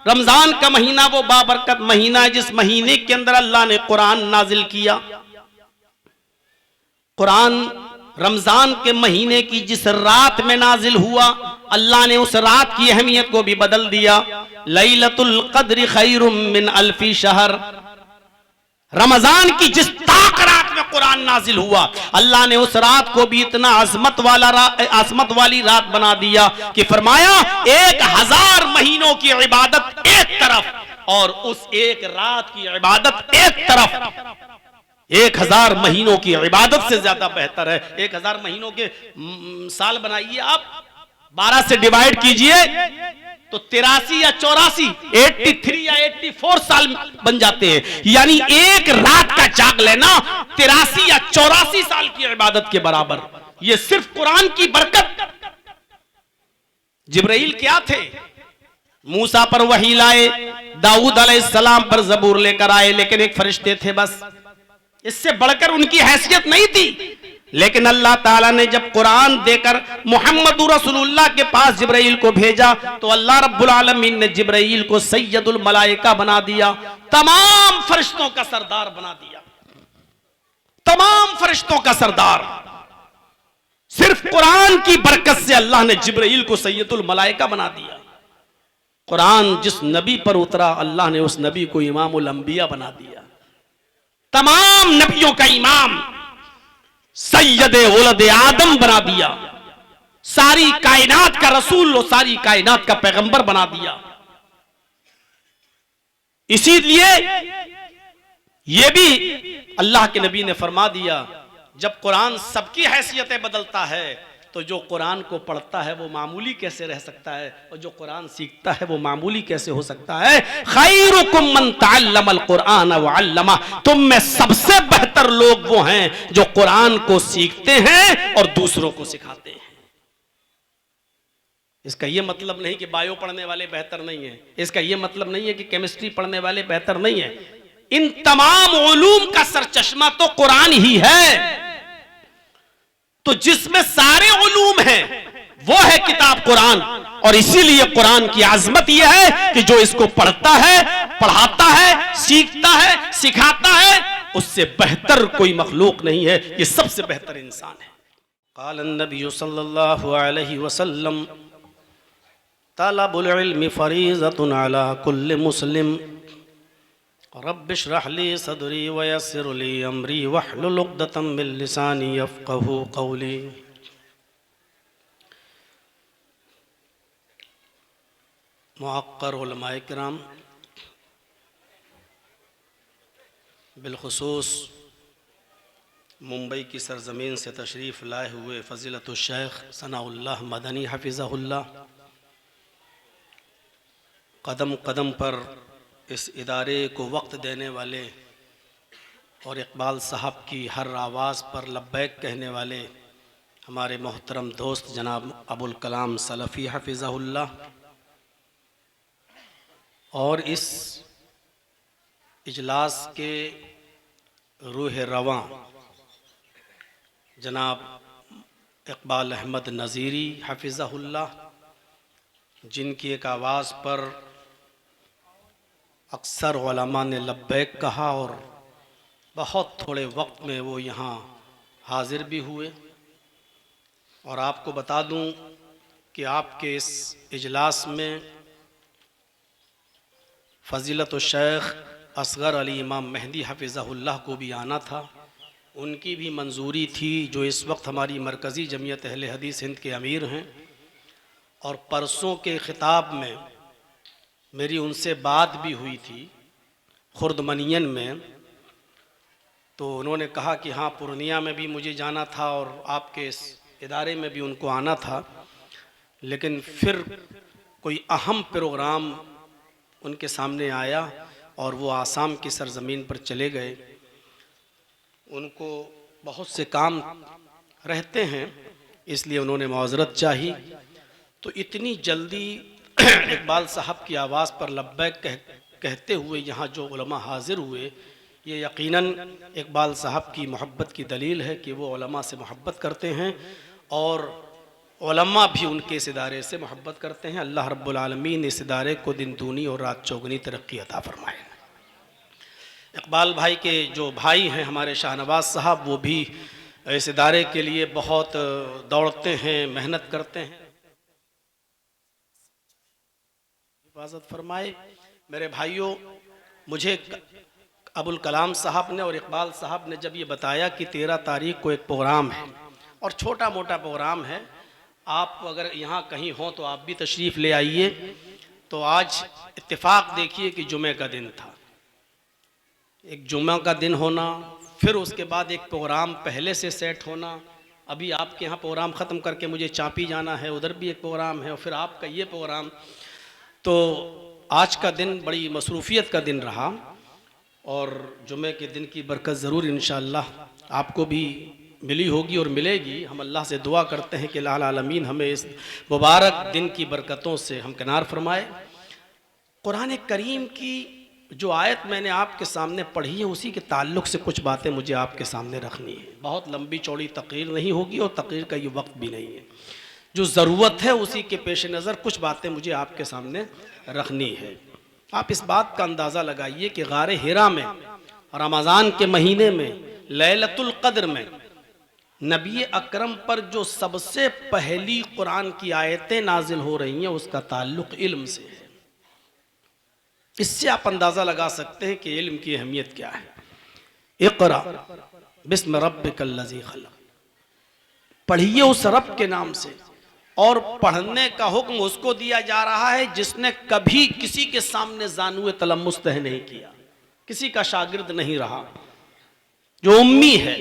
रमजान का महीना वो बाबरकत महीना है जिस महीने के अंदर अल्लाह ने कुरान नाजिल किया। कुरान रमजान के महीने की जिस रात में नाजिल हुआ, अल्लाह ने उस रात की अहमियत को भी बदल दिया। लैलतुल क़द्र खैरुम मिन अल्फी शहर। रमजान की जिस ताक रात में कुरान नाजिल हुआ, अल्लाह ने उस रात को भी इतना अजमत वाली रात बना दिया कि फरमाया 1000 महीनों की इबादत एक तरफ और उस एक रात की इबादत एक तरफ। 1000 महीनों की इबादत से ज्यादा बेहतर है। 1000 महीनों के साल बनाइए आप, 12 से डिवाइड कीजिए तो 83 या 84, 83 या 84 साल बन जाते हैं। यानी एक रात का जाग लेना 83 या 84 साल की इबादत के बराबर। यह सिर्फ कुरान की बरकत। जिब्राइल क्या थे? मूसा पर वही लाए, दाऊद अलैहिस्सलाम पर जबूर लेकर आए, लेकिन एक फरिश्ते थे बस, इससे बढ़कर उनकी हैसियत नहीं थी। लेकिन अल्लाह ताला ने जब कुरान देकर मोहम्मद रसूलुल्लाह के पास जिब्राइल को भेजा तो अल्लाह रब्बुल आलमीन ने जिब्राइल को सैयदुल मलाइका बना दिया, तमाम फरिश्तों का सरदार बना दिया, तमाम फरिश्तों का सरदार। सिर्फ कुरान की बरकत से अल्लाह ने जिब्राइल को सैयदुल मलाइका बना दिया। कुरान जिस नबी पर उतरा, अल्लाह ने उस नबी को इमामुल अंबिया बना दिया, तमाम नबियों का इमाम, सैयदे वलद आदम बना दिया, सारी कायनात का रसूल और सारी कायनात का पैगंबर बना दिया। इसीलिए यह भी अल्लाह के नबी ने फरमा दिया, जब कुरान सबकी हैसियतें बदलता है तो जो कुरान को पढ़ता है वो मामूली कैसे रह सकता है, और जो कुरान सीखता है वो मामूली कैसे हो सकता है। खैरुकुम मन तअल्लमल कुरान व अल्लमा। तुम में सबसे बेहतर लोग वो हैं जो कुरान को सीखते हैं और दूसरों को सिखाते हैं। इसका यह मतलब नहीं कि बायो पढ़ने वाले बेहतर नहीं है, इसका यह मतलब नहीं है कि केमिस्ट्री पढ़ने वाले बेहतर नहीं है। इन तमाम उलूम का सरचश्मा तो कुरान ही है। तो जिसमें सारे उलूम हैं वो है किताब कुरान, और इसीलिए कुरान की आजमत यह है कि जो इसको पढ़ता है, पढ़ाता है, सीखता है, सिखाता है, उससे बेहतर कोई मखलूक नहीं है, ये सबसे बेहतर इंसान है। क़ाल नबी सल्लल्लाहु अलैहि वसल्लम तलबुल इल्मि फरीज़तुन अला कुल्लि मुस्लिम रब्बि इश्रह ली सदरी व यस्सिर ली अमरी वहलुल उक़दतम मिन लिसानी यफ़क़हू क़ौली। मुअक्कर उलमाए किराम, बिलखुसूस मुंबई की सरजमीन से तशरीफ़ लाए हुए फ़ज़ीलतुश शेख सनाउल्लाह मदनी हफ़िज़हुल्लाह, कदम कदम पर इस इदारे को वक्त देने वाले और इकबाल साहब की हर आवाज़ पर लब्बैक कहने वाले हमारे मोहतरम दोस्त जनाब अबुल कलाम सलफ़ी हफ़िज़हुल्लाह, और इस इजलास के रूह रवां जनाब इकबाल अहमद नज़ीरी हफ़िज़हुल्लाह, जिनकी एक आवाज़ पर अक्सर उलमा ने लब्बैक कहा और बहुत थोड़े वक्त में वो यहाँ हाज़िर भी हुए। और आपको बता दूं कि आपके इस इजलास में फ़ज़ीलत शेख असगर अली इमाम मेहदी हफ़िज़हुल्लाह को भी आना था, उनकी भी मंजूरी थी, जो इस वक्त हमारी मरकज़ी जमीयत अहले हदीस हिंद के अमीर हैं। और परसों के ख़िताब में मेरी उनसे बात भी हुई थी खुर्दमनियन में, तो उन्होंने कहा कि हाँ, पूर्णिया में भी मुझे जाना था और आपके इस इदारे में भी उनको आना था, लेकिन फिर कोई अहम प्रोग्राम उनके सामने आया और वो आसाम की सरज़मीन पर चले गए। उनको बहुत से काम रहते हैं, इसलिए उन्होंने माज़रत चाही। तो इतनी जल्दी इकबाल साहब की आवाज़ पर लब्बैक कहते हुए यहाँ जो उलमा हाज़िर हुए, ये यकीनन इकबाल साहब की मोहब्बत की दलील है कि वो उलमा से मोहब्बत करते हैं और उलमा भी उनके इस इदारे से मोहब्बत करते हैं। अल्लाह रब्बुल आलमीन इस इदारे को दिन दूनी और रात चौगुनी तरक्की अता फरमाए। इकबाल भाई के जो भाई हैं हमारे शाहनवाज साहब, वो भी इस इदारे के लिए बहुत दौड़ते हैं, मेहनत करते हैं। हिफाजत फरमाए। मेरे भाइयों, मुझे अबुल कलाम साहब ने और इकबाल साहब ने जब ये बताया कि 13 तारीख को एक प्रोग्राम है और छोटा मोटा प्रोग्राम है, आप अगर यहाँ कहीं हो तो आप भी तशरीफ़ ले आइए। तो आज इत्तेफाक देखिए कि जुमे का दिन था, एक जुम्मा का दिन होना, फिर उसके बाद एक प्रोग्राम पहले से सेट होना। अभी आपके यहाँ प्रोग्राम ख़त्म करके मुझे चापी जाना है, उधर भी एक प्रोग्राम है, और फिर आपका ये प्रोग्राम। तो आज का दिन बड़ी मसरूफ़ियत का दिन रहा और जुमे के दिन की बरकत ज़रूर इंशाअल्लाह आपको भी मिली होगी और मिलेगी। हम अल्लाह से दुआ करते हैं कि अल्लाह आलमीन हमें इस मुबारक दिन की बरकतों से हमकिनार फरमाए। कुरान करीम की जो आयत मैंने आपके सामने पढ़ी है, उसी के ताल्लुक़ से कुछ बातें मुझे आपके सामने रखनी है। बहुत लंबी चौड़ी तकरीर नहीं होगी और तकरीर का ये वक्त भी नहीं है। जो ज़रूरत है उसी के पेश नज़र कुछ बातें मुझे आपके सामने रखनी है। आप इस बात का अंदाज़ा लगाइए कि गारे हिरा में रमज़ान के महीने में लैलतुल क़द्र में नबी अकरम पर जो सबसे पहली कुरान की आयतें नाजिल हो रही हैं, उसका ताल्लुक़ इल्म से है। इससे आप अंदाज़ा लगा सकते हैं कि इल्म की अहमियत क्या है। इक़रा बिस्म रब्बिकल्लज़ी खलक़, पढ़िए उस रब के नाम से। और पढ़ने का हुक्म उसको दिया जा रहा है जिसने कभी किसी के सामने ज़ानुए तलम्मुस तह नहीं किया, किसी का शागिर्द नहीं रहा, जो उम्मी है।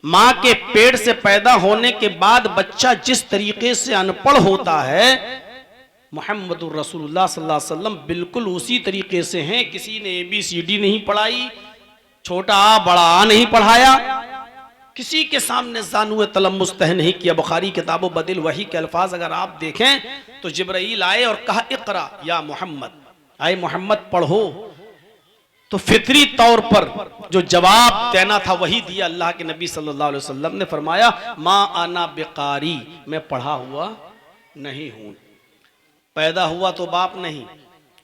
माँ के पेट से पैदा होने के बाद बच्चा जिस तरीके से अनपढ़ होता है, मुहम्मदुर रसूलुल्लाह सल्लल्लाहु अलैहि वसल्लम बिल्कुल उसी तरीके से हैं। किसी ने ABCD नहीं पढ़ाई, छोटा आ बड़ा आ नहीं पढ़ाया, किसी के सामने ज़ानुए तलम्मुस तह नहीं किया। बुखारी किताब बदिल वही के अल्फाज अगर आप देखें तो जिब्राईल आए और कहा इक़रा या मोहम्मद, आए मोहम्मद पढ़ो। तो फितरी तौर पर जो जवाब देना था वही दिया। अल्लाह के नबी सल्लल्लाहु अलैहि वसल्लम ने फरमाया मा आना बेकारी, मैं पढ़ा हुआ नहीं हूं। पैदा हुआ तो बाप नहीं,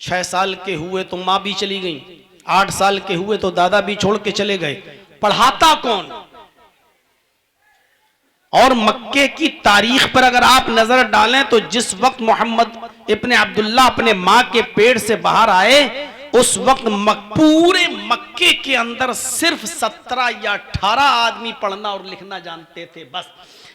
6 साल के हुए तो माँ भी चली गई, 8 साल के हुए तो दादा भी छोड़ के चले गए, पढ़ाता कौन? और मक्के की तारीख पर अगर आप नजर डालें तो जिस वक्त मोहम्मद इब्ने अब्दुल्ला अपने माँ के पेट से बाहर आए, उस वक्त पूरे मक्के के अंदर सिर्फ 17 या 18 आदमी पढ़ना और लिखना जानते थे। बस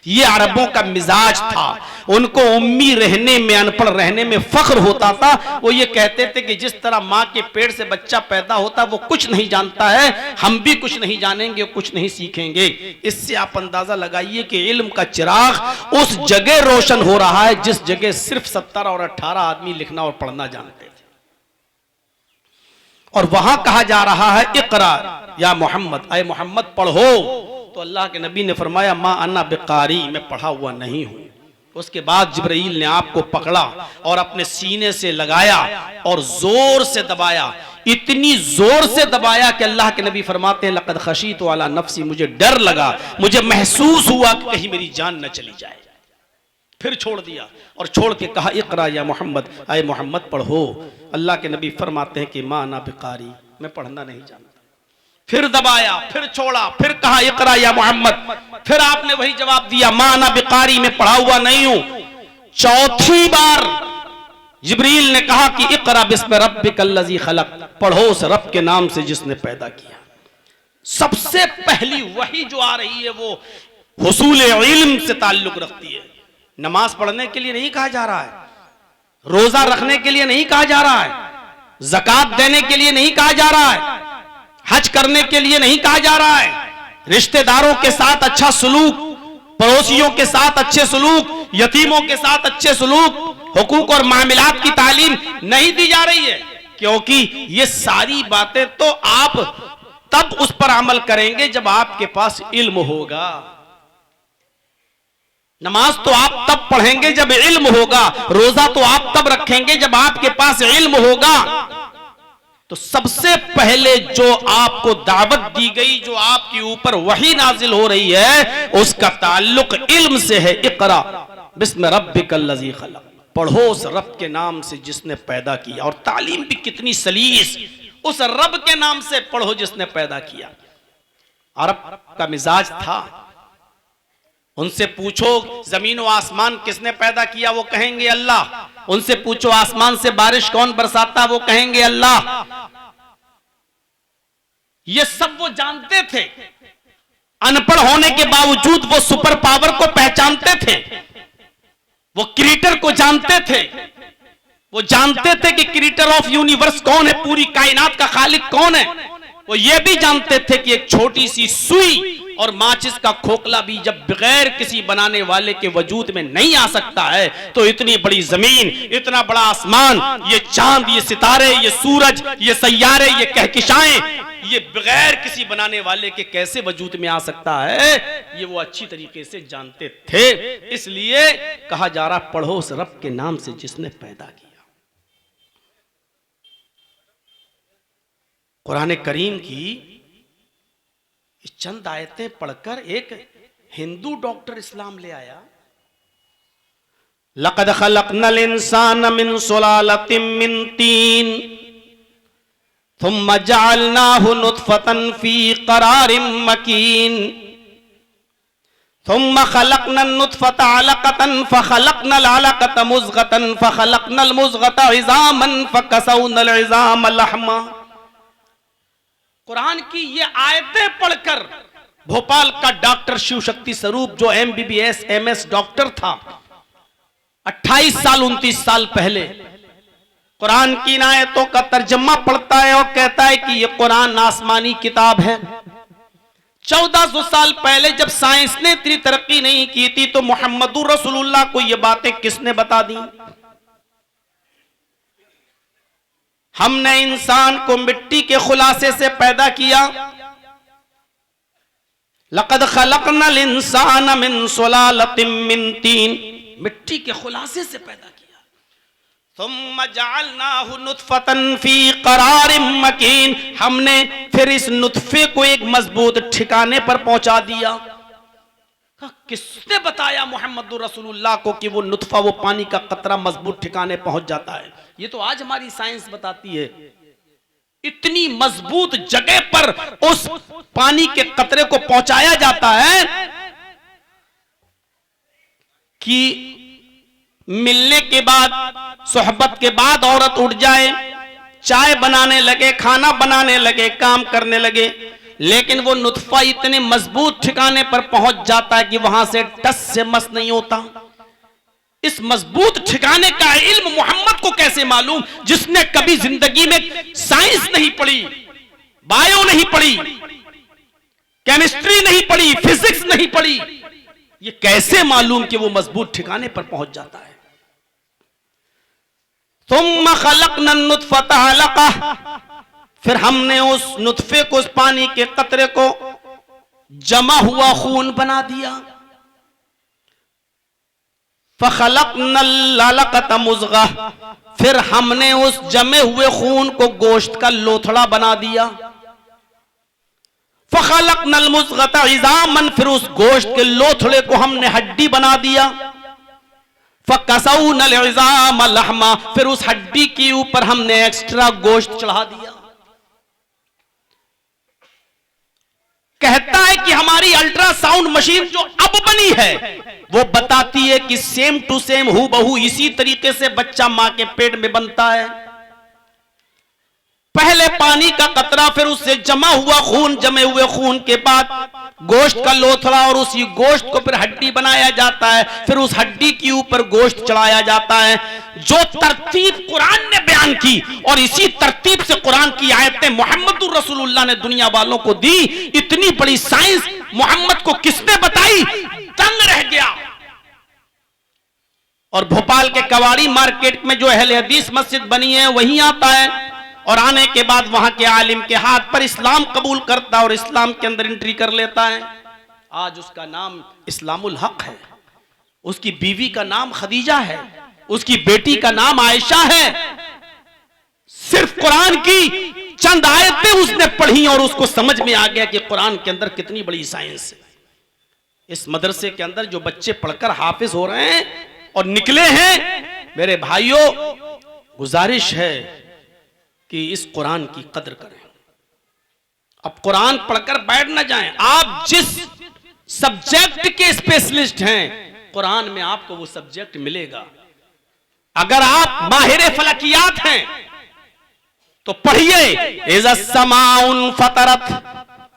ये अरबों का मिजाज था। उनको उम्मी रहने में, अनपढ़ रहने में फख्र होता था। वो ये कहते थे कि जिस तरह माँ के पेट से बच्चा पैदा होता वो कुछ नहीं जानता है, हम भी कुछ नहीं जानेंगे, कुछ नहीं सीखेंगे। इससे आप अंदाजा लगाइए कि इल्म का चिराग उस जगह रोशन हो रहा है जिस जगह सिर्फ 17 और 18 आदमी लिखना और पढ़ना जानते थे। और वहां कहा जा रहा है इक़रा या मोहम्मद, आए मोहम्मद पढ़ो। तो अल्लाह के नबी ने फरमाया मा अन्ना बेकारी, मैं पढ़ा हुआ नहीं हूं। उसके बाद जिब्राईल ने आपको पकड़ा और अपने सीने से लगाया और जोर से दबाया, इतनी जोर से दबाया कि अल्लाह के नबी फरमाते हैं लक़द खशीतु अला नफ्सी, मुझे डर लगा, मुझे महसूस हुआ कि कहीं मेरी जान न चली जाए। फिर छोड़ दिया और छोड़ के कहा इक़रा या मोहम्मद, आए मोहम्मद पढ़ो। अल्लाह के नबी फरमाते हैं कि मा अन्ना बेकारी, मैं पढ़ना नहीं जानता। फिर दबाया, फिर छोड़ा, फिर कहा इक़रा या मोहम्मद, फिर आपने वही जवाब दिया मा अन्ना बेकारी, मैं पढ़ा हुआ नहीं हूं। चौथी बार जिब्रील ने कहा कि इक़रा बिस्म रब्बिकल्लज़ी खलक़, पढ़ो उस रब के नाम से जिसने पैदा किया। सबसे पहली वही जो आ रही है वो हुसूल इल्म से ताल्लुक रखती है। नमाज पढ़ने के लिए नहीं कहा जा रहा है, रोजा रखने के लिए नहीं कहा जा रहा है, ज़कात देने के लिए नहीं कहा जा रहा है, हज करने के लिए नहीं कहा जा रहा है, रिश्तेदारों के साथ अच्छा सलूक, पड़ोसियों के साथ अच्छे सलूक, यतीमों के साथ अच्छे सलूक, हुकूक और मामलात की तालीम नहीं दी जा रही है। क्योंकि ये सारी बातें तो आप तब उस पर अमल करेंगे जब आपके पास इल्म होगा। नमाज तो आप तब पढ़ेंगे जब इल्म होगा, रोजा तो आप तब रखेंगे जब आपके पास इल्म होगा। तो सबसे पहले जो आपको दावत दी गई, जो आपके ऊपर वही नाजिल हो रही है, उसका ताल्लुक इल्म से है। इक़रा बिस्म रब्बिकल्लज़ी खलक़, पढ़ो उस रब के नाम से जिसने पैदा किया। और तालीम भी कितनी सलीस, उस रब के नाम से पढ़ो जिसने पैदा किया। अरब का मिजाज था, उनसे पूछो जमीन व आसमान किसने पैदा किया, वो कहेंगे अल्लाह। उनसे पूछो आसमान से बारिश कौन बरसाता, वो कहेंगे अल्लाह। ये सब वो जानते थे, अनपढ़ होने के बावजूद वो सुपर पावर को पहचानते थे, वो क्रिएटर को जानते थे। वो जानते थे कि क्रिएटर ऑफ यूनिवर्स कौन है, पूरी कायनात का खालिक कौन है। वो ये भी जानते थे कि एक छोटी सी सुई और माचिस का खोखला भी जब बगैर किसी बनाने वाले के वजूद में नहीं आ सकता है, तो इतनी बड़ी जमीन, इतना बड़ा आसमान, ये चांद, ये सितारे, ये सूरज, ये सैयारे, ये कहकशाएं, ये बगैर किसी बनाने वाले के कैसे वजूद में आ सकता है, ये वो अच्छी तरीके से जानते थे। इसलिए कहा जा रहा, पढ़ो उस रब के नाम से जिसने पैदा किया। कुरान करीम की चंद आयतें पढ़कर एक हिंदू डॉक्टर इस्लाम ले आया। लक़द खलक़नल इंसान मिन सुलालतिन मिन तीन थुम्मा जअलनाहु नुत्फतन फी क़रारिन मकीन थुम्मा खलक़नन नुत्फता अलक़तन फ़खलक़नल अलक़ता मुज़ग़तन फ़खलक़नल मुज़ग़ता इज़ामन फ़कसौनल इज़ाम लहमा। कुरान की ये आयतें पढ़कर भोपाल का डॉक्टर शिव शक्ति स्वरूप, जो MBBS MS डॉक्टर था, 28 साल 29 साल पहले कुरान की इन आयतों का तर्जमा पढ़ता है और कहता है कि ये कुरान आसमानी किताब है। 1400 साल पहले जब साइंस ने इतनी तरक्की नहीं की थी, तो मोहम्मदुर रसूलुल्लाह को ये बातें किसने बता दी? हमने इंसान को मिट्टी के खुलासे से पैदा किया। लक़द खलक़नल इंसान मिन सुलालतिन मिन तीन, मिट्टी के खुलासे से पैदा किया। थुम्मा जअलनाहु नुत्फतन फी क़रारिन मकीन, हमने फिर इस नुत्फे को एक मजबूत ठिकाने पर पहुंचा दिया। किसने बताया मोहम्मदुर रसूलुल्लाह को कि वो नुत्फा, वो पानी का कतरा मजबूत ठिकाने पहुंच जाता है? ये तो आज हमारी साइंस बताती है। इतनी मजबूत जगह पर उस पानी के कतरे को पहुंचाया जाता है कि मिलने के बाद, सोहबत के बाद औरत उठ जाए, चाय बनाने लगे, खाना बनाने लगे, काम करने लगे, लेकिन वो नुत्फा इतने मजबूत ठिकाने पर पहुंच जाता है कि वहां से टस से मस नहीं होता। इस मजबूत ठिकाने का इल्म मोहम्मद को कैसे मालूम, जिसने कभी जिंदगी में साइंस नहीं पढ़ी, बायो नहीं पढ़ी, केमिस्ट्री नहीं पढ़ी, फिजिक्स नहीं पढ़ी? ये कैसे मालूम कि वो मजबूत ठिकाने पर पहुंच जाता है? सुम्मा खलक़नन नुत्फता अलक़ा, फिर हमने उस नुत्फे को, उस पानी के कतरे को जमा हुआ खून बना दिया। फ़खलक़नल अलक़ता मुज़ग़ा, फिर हमने उस जमे हुए खून को गोश्त का लोथड़ा बना दिया। फ़खलक़नल मुज़ग़ता इज़ामन, फिर उस गोश्त के लोथड़े को हमने हड्डी बना दिया। फ़कसौनल इज़ाम लहमा, फिर उस हड्डी के ऊपर हमने एक्स्ट्रा गोश्त चढ़ा दिया। कहता है कि हमारी अल्ट्रासाउंड मशीन जो अब बनी है, वो बताती है कि सेम टू सेम, हूबहू इसी तरीके से बच्चा मां के पेट में बनता है। पहले पानी का कतरा, फिर उससे जमा हुआ खून, जमे हुए खून के बाद गोश्त का लोथड़ा, और उसी गोश्त को फिर हड्डी बनाया जाता है, फिर उस हड्डी के ऊपर गोश्त चढ़ाया जाता है। जो तरतीब कुरान ने बयान की, और इसी तरतीब से कुरान की आयतें मोहम्मदुर रसूलुल्लाह ने दुनिया वालों को दी। इतनी बड़ी साइंस मोहम्मद को किसने बताई? दंग रह गया। और भोपाल के कवाड़ी मार्केट में जो अहले हदीस मस्जिद बनी है, वहीं आता है, और आने के बाद वहां के आलिम के हाथ पर इस्लाम कबूल करता है और इस्लाम के अंदर एंट्री कर लेता है। आज उसका नाम इस्लामुल हक है, उसकी बीवी का नाम खदीजा है, उसकी बेटी का नाम आयशा है। सिर्फ कुरान की चंद आयतें उसने पढ़ी और उसको समझ में आ गया कि कुरान के अंदर कितनी बड़ी साइंस है। इस मदरसे के अंदर जो बच्चे पढ़कर हाफिज हो रहे हैं और निकले हैं, मेरे भाइयों गुजारिश है कि इस कुरान की कदर करें। अब कुरान पढ़कर बैठ ना जाएं। आप जिस सब्जेक्ट के स्पेशलिस्ट हैं, कुरान में आपको वो सब्जेक्ट मिलेगा। अगर आप माहिर फलकियात हैं तो पढ़िए, इज़ा समाउन फतरत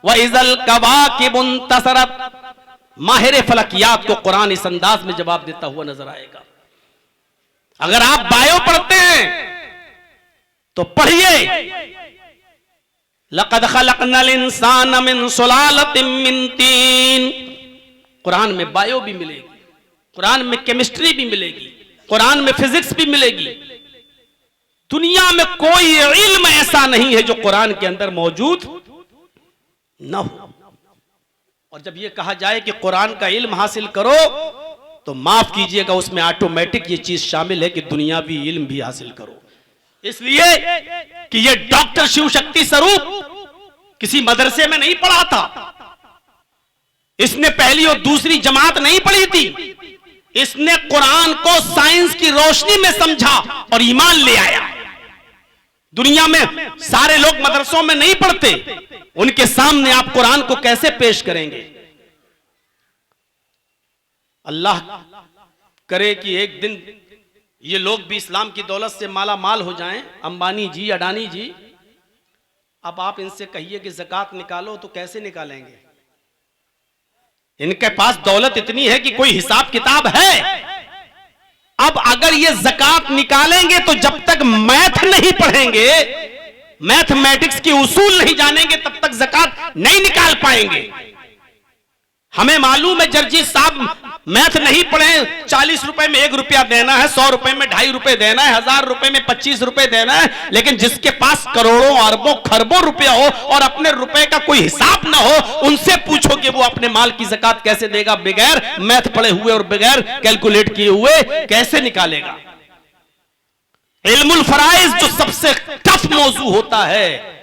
व इज़ल कवाकिबुन तसरत। माहिर फलकियात को कुरान इस अंदाज में जवाब देता हुआ नजर आएगा। अगर आप बायो पढ़ते हैं तो पढ़िए, लक़द खलक़नल इंसान मिन सुलालतिन मिन तीन। कुरान में बायो भी मिलेगी, कुरान में केमिस्ट्री भी मिलेगी, कुरान में फिजिक्स भी मिलेगी। दुनिया में कोई इल्म ऐसा नहीं है जो कुरान के अंदर मौजूद न हो। और जब यह कहा जाए कि कुरान का इल्म हासिल करो, तो माफ कीजिएगा, उसमें ऑटोमेटिक ये चीज शामिल है कि दुनियावी इल्म भी हासिल करो। इसलिए कि ये डॉक्टर शिव शक्ति स्वरूप किसी मदरसे में नहीं पढ़ा था, इसने पहली और दूसरी जमात नहीं पढ़ी थी, इसने कुरान को साइंस की रोशनी में समझा और ईमान ले आया। दुनिया में सारे लोग मदरसों में नहीं पढ़ते, उनके सामने आप कुरान को कैसे पेश करेंगे? अल्लाह करे कि एक दिन ये लोग भी इस्लाम की दौलत से माला माल हो जाएं, अंबानी जी, अडानी जी। अब आप इनसे कहिए कि ज़कात निकालो तो कैसे निकालेंगे? इनके पास दौलत इतनी है कि कोई हिसाब किताब है। अब अगर ये ज़कात निकालेंगे तो जब तक मैथ नहीं पढ़ेंगे, मैथमेटिक्स की उसूल नहीं जानेंगे, तब तक ज़कात नहीं निकाल पाएंगे। हमें मालूम है जर्जी साहब मैथ नहीं पढ़े, 40 रुपए में 1 रुपया देना है, 100 रुपए में 2.5 रुपए देना है, 1000 रुपए में 25 रुपए देना है। लेकिन जिसके पास करोड़ों अरबों खरबों रुपया हो और अपने रुपए का कोई हिसाब ना हो, उनसे पूछो कि वो अपने माल की ज़कात कैसे देगा? बगैर मैथ पढ़े हुए और बगैर कैलकुलेट किए हुए कैसे निकालेगा? इल्मुल फराइज जो सबसे टफ मौजू होता है।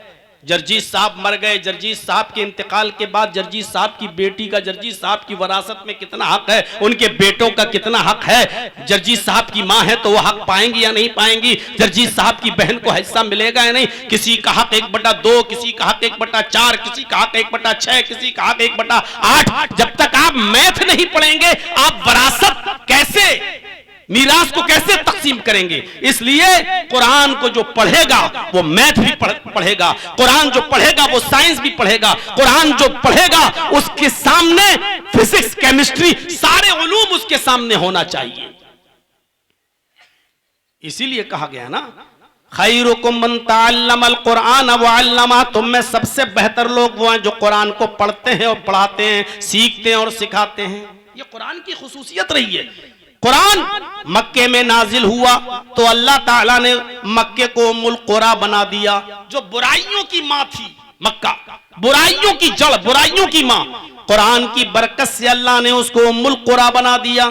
जर्जीस साहब मर गए, जर्जीस साहब के इंतकाल के बाद जर्जीस साहब की बेटी का जर्जीस साहब की वरासत में कितना हक है, उनके बेटों का कितना हक है, जर्जीस साहब की मां है तो वो हक पाएंगी या नहीं पाएंगी, जर्जीस साहब की बहन को हिस्सा मिलेगा या नहीं, किसी का हक 1/2, किसी का हक 1/4, किसी का हक 1/6, किसी का हक 1/8। जब तक आप मैथ नहीं पढ़ेंगे, आप वरासत कैसे, मीरास को कैसे तकसीम करेंगे? इसलिए कुरान को जो पढ़ेगा वो मैथ भी पढ़ेगा, कुरान जो पढ़ेगा वो साइंस भी पढ़ेगा, कुरान जो पढ़ेगा उसके सामने फिजिक्स, केमिस्ट्री, सारे उलूम उसके सामने होना चाहिए। इसीलिए कहा गया ना, खैरुकुम मन तअल्लमल कुरान व अल्लमा। तुम में सबसे बेहतर लोग वो हैं जो कुरान को पढ़ते हैं और पढ़ाते हैं, सीखते हैं और सिखाते हैं। ये कुरान की खुसूसियत रही है। कुरान मक्के में नाजिल हुआ तो अल्लाह ताला ने मक्के को उम्मुल कुरा बना दिया, जो बुराइयों की मां थी। मक्का बुराइयों की जड़, बुराइयों की मां। कुरान की बरकत से अल्लाह ने उसको उम्मुल कुरा बना दिया।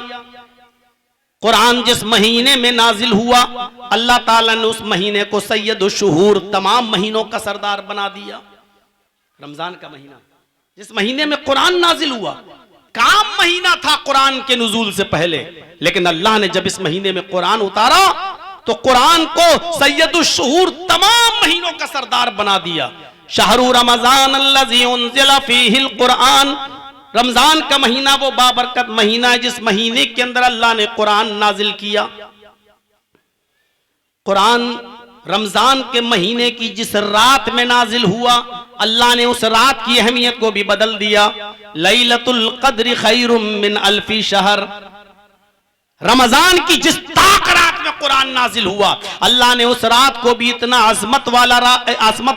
कुरान जिस महीने में नाजिल हुआ, अल्लाह ताला ने उस महीने को सैयदुश शुहूर, तमाम महीनों का सरदार बना दिया। रमजान का महीना जिस महीने में कुरान नाजिल हुआ, काम महीना था कुरान के नुज़ूल से पहले, लेकिन अल्लाह ने जब इस महीने में कुरान उतारा तो कुरान को सैयदुश शुहूर, तमाम महीनों का सरदार बना दिया। शहरु रमजान अल्लज़ी उन्ज़िला फ़ीहिल कुरान। रमजान का महीना वो बाबरकत महीना है जिस महीने के अंदर अल्लाह ने कुरान नाजिल किया। कुरान रमजान के महीने की जिस रात में नाजिल हुआ, अल्लाह ने उस रात की अहमियत को भी बदल दिया। लैलतुल क़द्र खैरुम मिन अल्फी शहर। रमजान की जिस ताक रात में कुरान नाजिल हुआ, अल्लाह ने उस रात को भी इतना आज़मत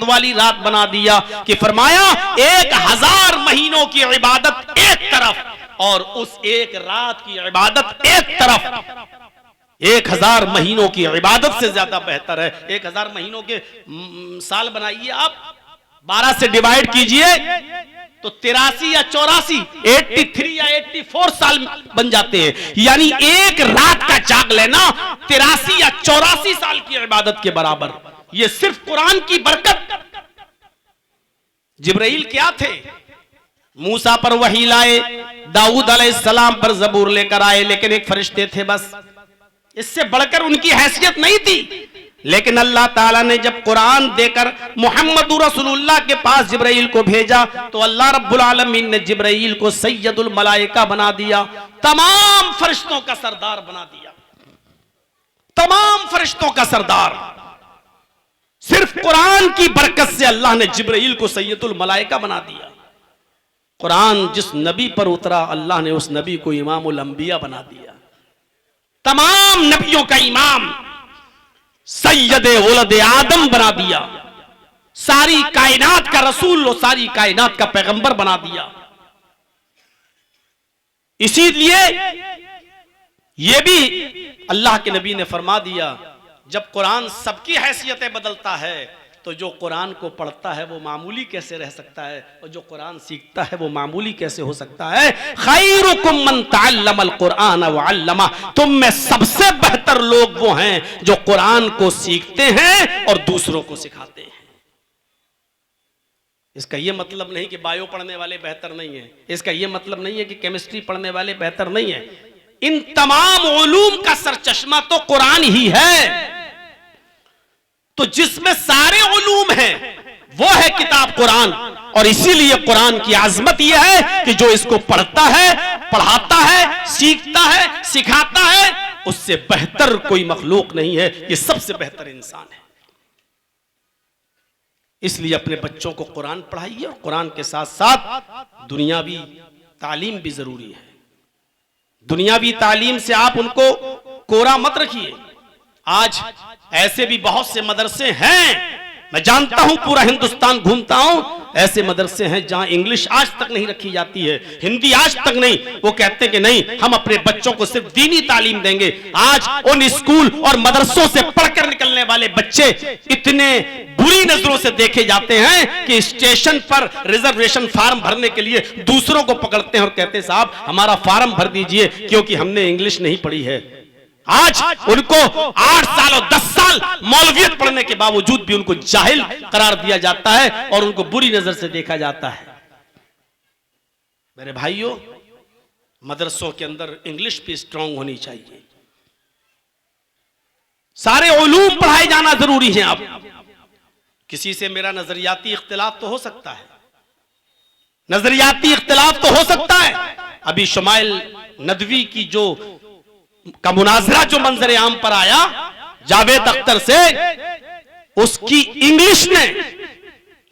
वाली रात बना दिया कि फरमाया 1000 महीनों की इबादत एक तरफ और उस एक रात की इबादत एक तरफ। 1000 महीनों की इबादत से ज्यादा बेहतर है। 1000 महीनों के साल बनाइए आप, 12 से डिवाइड कीजिए तो 83 या 84, 83 या 84 साल बन जाते हैं। यानी एक रात का जाग लेना 83 या 84 साल की इबादत के बराबर। ये सिर्फ कुरान की बरकत। जिब्राइल क्या थे? मूसा पर वही लाए, दाऊद अलैहिस्सलाम पर जबूर लेकर आए, लेकिन एक फरिश्ते थे बस, इससे बढ़कर उनकी हैसियत नहीं थी। लेकिन अल्लाह ताला ने जब कुरान देकर मोहम्मद रसूलुल्लाह के पास जिब्राइल को भेजा तो अल्लाह रब्बुल आलमीन ने जिब्राइल को सैयदुल मलाइका बना दिया, तमाम फरिश्तों का सरदार बना दिया, तमाम फरिश्तों का सरदार। सिर्फ कुरान की बरकत से अल्लाह ने जिब्राइल को सैयदुल मलाइका बना दिया। कुरान जिस नबी पर उतरा अल्लाह ने उस नबी को इमामुल अंबिया बना दिया, तमाम नबियों का इमाम, सैयदे वलदे आदम बना दिया, सारी कायनात का रसूल और सारी कायनात का पैगंबर बना दिया। इसीलिए यह भी अल्लाह के नबी ने फरमा दिया, जब कुरान सबकी हैसियतें बदलता है तो जो कुरान को पढ़ता है वो मामूली कैसे रह सकता है, और जो कुरान सीखता है वो मामूली कैसे हो सकता है। खैरुकुम मन तअल्लमल कुरान व अल्लमा, तुम में सबसे बेहतर लोग वो हैं जो कुरान को सीखते हैं और दूसरों को सिखाते हैं। इसका यह मतलब नहीं कि बायो पढ़ने वाले बेहतर नहीं है, इसका यह मतलब नहीं है कि केमिस्ट्री पढ़ने वाले बेहतर नहीं है। इन तमाम उलूम का सरचश्मा तो कुरान ही है। तो जिसमें सारे उलूम हैं वो है किताब कुरान, और इसीलिए कुरान की आजमत यह है कि जो इसको पढ़ता है, पढ़ाता है, सीखता है, सिखाता है, उससे बेहतर कोई मखलूक नहीं है, ये सबसे बेहतर इंसान है। इसलिए अपने बच्चों को कुरान पढ़ाइए, और कुरान के साथ साथ दुनियावी तालीम भी जरूरी है। दुनियावी तालीम से आप उनको कोरा मत रखिए। आज ऐसे भी बहुत से मदरसे हैं, मैं जानता हूं, पूरा हिंदुस्तान घूमता हूं, ऐसे मदरसे हैं जहां इंग्लिश आज तक नहीं रखी जाती है, हिंदी आज तक नहीं। वो कहते हैं कि नहीं, हम अपने बच्चों को सिर्फ दीनी तालीम देंगे। आज उन स्कूल और मदरसों से पढ़कर निकलने वाले बच्चे इतने बुरी नजरों से देखे जाते हैं कि स्टेशन पर रिजर्वेशन फार्म भरने के लिए दूसरों को पकड़ते हैं और कहते हैं साहब हमारा फार्म भर दीजिए क्योंकि हमने इंग्लिश नहीं पढ़ी है। आज उनको 8 साल और 10 साल मौलवियत पढ़ने के बावजूद भी उनको जाहिल करार दिया जाता है और उनको बुरी नजर से देखा जाता है। मेरे भाइयों, मदरसों के अंदर इंग्लिश भी स्ट्रांग होनी चाहिए, सारे उलूम पढ़ाए जाना जरूरी है। अब किसी से मेरा नजरियाती इख्तिलाफ तो हो सकता है, नजरियाती इख्तिलाफ तो हो सकता है। अभी शमाइल नदवी की जो का मुनाजरा जो मंजर आम पर आया जावेद अख्तर से, उसकी इंग्लिश ने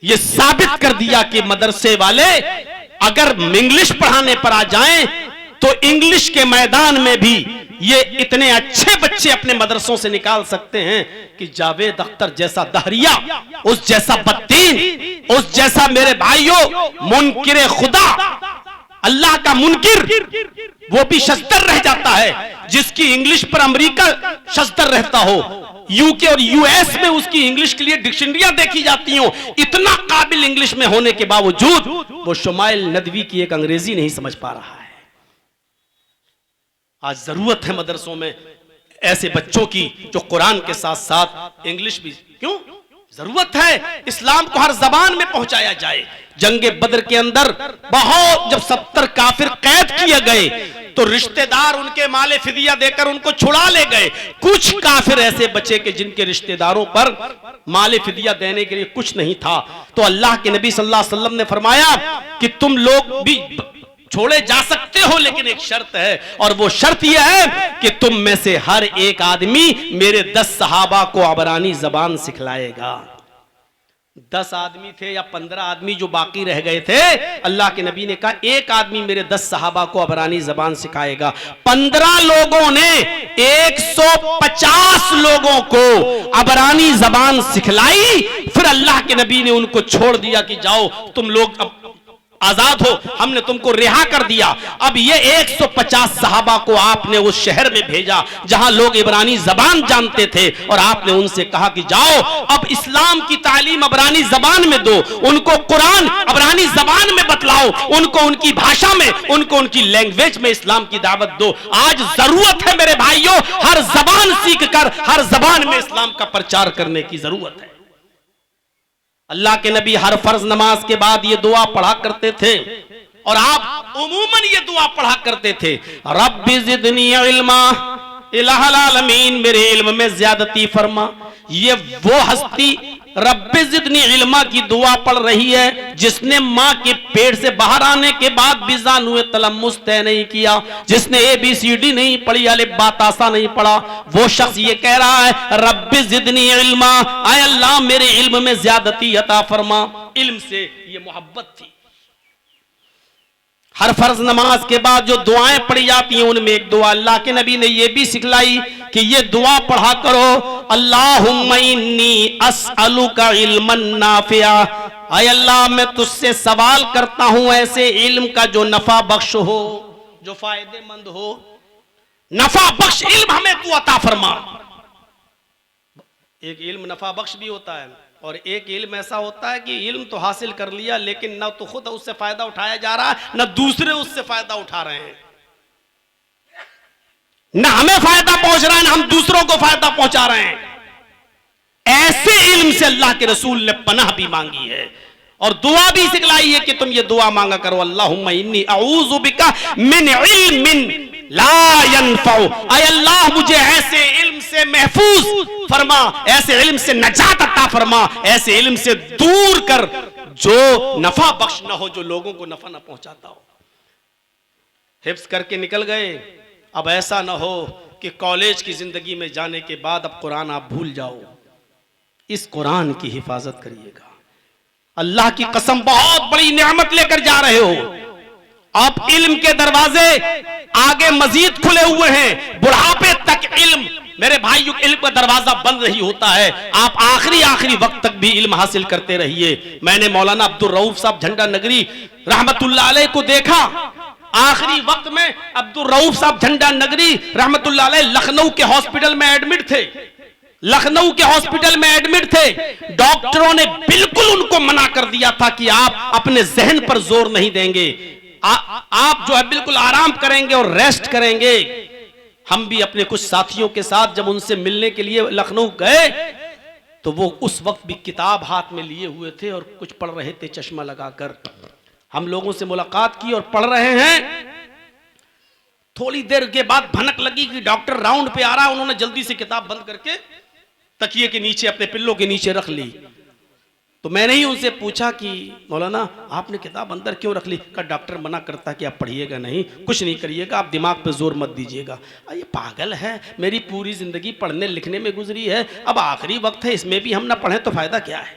यह साबित कर दिया कि मदरसे वाले अगर इंग्लिश पढ़ाने पर आ जाएं तो इंग्लिश के मैदान में भी ये इतने अच्छे बच्चे अपने मदरसों से निकाल सकते हैं कि जावेद अख्तर जैसा दहरिया, उस जैसा बदतीन, उस जैसा मेरे भाइयों मुनकिर खुदा, अल्लाह का मुनकिर, वो भी शस्तर रह जाता है। जिसकी इंग्लिश पर अमेरिका शस्तर रहता हो, यूके और यूएस में उसकी इंग्लिश के लिए डिक्शनरियां देखी जाती हो, इतना काबिल इंग्लिश में होने के बावजूद वो शमाइल नदवी की एक अंग्रेजी नहीं समझ पा रहा है। आज जरूरत है मदरसों में ऐसे बच्चों की जो कुरान के साथ साथ इंग्लिश भी, क्यों जरूरत है इस्लाम को हर जबान में पहुंचाया जाए। जंगे बदर के अंदर बहुत जब 70 काफिर कैद किए गए तो रिश्तेदार उनके माले फिदिया देकर उनको छुड़ा ले गए। कुछ काफिर ऐसे बचे कि जिनके रिश्तेदारों पर माले फिदिया देने के लिए कुछ नहीं था, तो अल्लाह के नबी सल्लल्लाहु अलैहि वसल्लम ने फरमाया कि तुम लोग भी छोड़े जा सकते हो, लेकिन एक शर्त है, और वो शर्त यह है कि तुम में से हर एक आदमी मेरे 10 सहाबा को अबरानी जबान सिखलाएगा। 10 आदमी थे या 15 आदमी जो बाकी रह गए थे, अल्लाह के नबी ने कहा एक आदमी मेरे 10 सहाबा को अबरानी जबान सिखाएगा। 15 लोगों ने 150 लोगों को अबरानी जबान सिखलाई, फिर अल्लाह के नबी ने उनको छोड़ दिया कि जाओ तुम लोग अब आजाद हो, हमने तुमको रिहा कर दिया। अब ये 150 सहाबा को आपने उस शहर में भेजा जहां लोग इब्रानी जबान जानते थे, और आपने उनसे कहा कि जाओ अब इस्लाम की तालीम अबरानी जबान में दो, उनको कुरान अबरानी जबान में बतलाओ, उनको उनकी भाषा में, उनको उनकी लैंग्वेज में इस्लाम की दावत दो। आज जरूरत है मेरे भाइयों, हर जबान सीख कर हर जबान में इस्लाम का प्रचार करने की जरूरत है। अल्लाह के नबी हर फर्ज नमाज के बाद ये दुआ पढ़ा करते थे, और आप उमूमन ये दुआ पढ़ा करते थे, रब्बि ज़िदनी इल्मा, इलाहुल आलमीन मेरे इल्म में ज्यादती फरमा। ये वो हस्ती रब्बि ज़िदनी इल्मा की दुआ पढ़ रही है जिसने माँ के पेट से बाहर आने के बाद भी ज़ानुए तलम्मुस तय नहीं किया, जिसने ABCD नहीं पढ़ी, अलिफ बा ता सा नहीं पढ़ा। वो शख्स ये कह रहा है रब्बि ज़िदनी इल्मा, आय अल्लाह मेरे इल्म में ज्यादती अता फरमा। इल्म से ये मोहब्बत थी। हर फर्ज नमाज के बाद जो दुआएं पढ़ी जाती हैं उनमें एक दुआ अल्लाह के नबी ने ये भी सिखलाई कि ये दुआ पढ़ा करो, अल्लाहुम्मा इन्नी अस्अलुका इल्मन नाफिया, आय अल्लाह मैं तुझसे सवाल करता हूं ऐसे इल्म का जो नफा बख्श हो, जो फायदेमंद हो। नफा बख्श इल्म हमें तू अता फरमा। एक इल्म नफा बख्श भी होता है और एक इल्म ऐसा होता है कि इल्म तो हासिल कर लिया लेकिन ना तो खुद उससे फायदा उठाया जा रहा है, ना दूसरे उससे फायदा उठा रहे हैं, ना हमें फायदा पहुंच रहा है ना हम दूसरों को फायदा पहुंचा रहे हैं। ऐसे इल्म से अल्लाह के रसूल ने पनाह भी मांगी है और दुआ भी सिखलाई है कि तुम ये दुआ मांगा करो, अल्लाहुम्मा इन्नी अऊज़ु बिका मिन इल्मिन ला यनफ़उ, आय अल्लाह मुझे ऐसे इल्म से महफूज फरमा, ऐसे इल्म से नजात अता फरमा, ऐसे इल्म से दूर कर जो नफा बख्श ना हो, जो लोगों को नफा ना पहुंचाता हो। हिफ्ज़ करके निकल गए, अब ऐसा ना हो कि कॉलेज की जिंदगी में जाने के बाद अब कुरान आप भूल जाओ। इस कुरान की हिफाजत करिएगा। अल्लाह की कसम बहुत बड़ी नेमत लेकर जा रहे हो। आप इल्म के दरवाजे आगे मजीद खुले हुए हैं, बुढ़ापे तक इल्म, मेरे भाइयों इल्म का दरवाजा बंद नहीं होता है। आप आखिरी वक्त तक भी इल्म हासिल करते रहिए। मैंने मौलाना अब्दुल रऊफ साहब झंडा नगरी रहमतुल्लाह अलैह को देखा, आखिरी वक्त में अब्दुल रऊफ साहब झंडा नगरी रहमतुल्लाह अलैह लखनऊ के हॉस्पिटल में एडमिट थे, लखनऊ के हॉस्पिटल में एडमिट थे। डॉक्टरों ने बिल्कुल उनको मना कर दिया था कि आप अपने जहन पर जोर नहीं देंगे, आप जो है बिल्कुल आराम करेंगे और रेस्ट करेंगे। हम भी अपने कुछ साथियों के साथ जब उनसे मिलने के लिए लखनऊ गए तो वो उस वक्त भी किताब हाथ में लिए हुए थे और कुछ पढ़ रहे थे चश्मा लगाकर। हम लोगों से मुलाकात की और पढ़ रहे हैं। थोड़ी देर के बाद भनक लगी कि डॉक्टर राउंड पे आ रहा है। उन्होंने जल्दी से किताब बंद करके तकिए के नीचे, अपने पिल्लों के नीचे रख ली। तो मैंने ही उनसे पूछा कि मौलाना आपने किताब अंदर क्यों रख ली? का डॉक्टर मना करता कि आप पढ़िएगा नहीं, कुछ नहीं करिएगा, आप दिमाग पे जोर मत दीजिएगा। ये पागल है, मेरी पूरी जिंदगी पढ़ने लिखने में गुजरी है, अब आखिरी वक्त है, इसमें भी हम ना पढ़ें तो फायदा क्या है?